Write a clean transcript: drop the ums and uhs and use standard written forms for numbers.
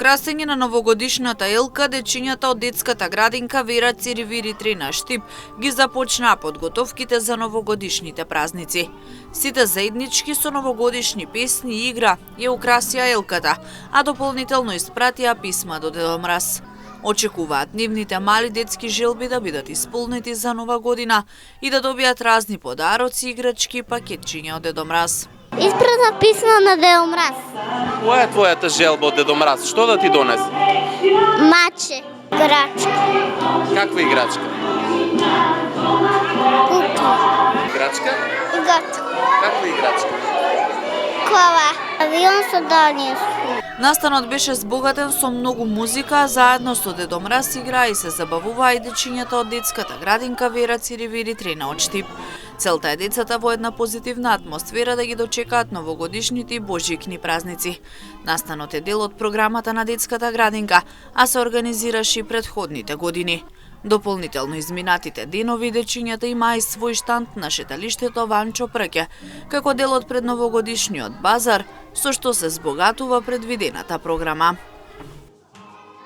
красење на новогодишната елка, дечињата од детската градинка Вера Циревири 3 на Штип ги започнаа подготовките за новогодишните празници. Сите заеднички со новогодишни песни и игра ја украсија елката, а дополнително испратија писма до Дедо Мраз. Очекуваат нивните мали детски желби да бидат исполнети за нова година и да добијат разни подароци, играчки и пакетчиња од Дедо Мраз. Испрата писмо на Дедо Мраз. Која е твојата желба од Дедо Мраз? Што да ти донесе? Маче, играчка. Каква играчка? Кукла. Играчка? Играчка. Каква играчка? Кола. Авион со донес. Настанот беше збогатен со многу музика, заедно со Дедо Мраз играа и се забавуваа и дечињата од детската градинка Вера Циревири 3 на Штип. Целта е децата во една позитивна атмосфера да ги дочекаат новогодишните и божјикни празници. Настанот е дел од програмата на детската градинка, а се организираше и претходните години. Дополнително изминатите денови дечињата имаа и свој штанд на шеталиштето Ванчо Прке, како дел од предновогодишниот базар, со што се збогатува предвидената програма.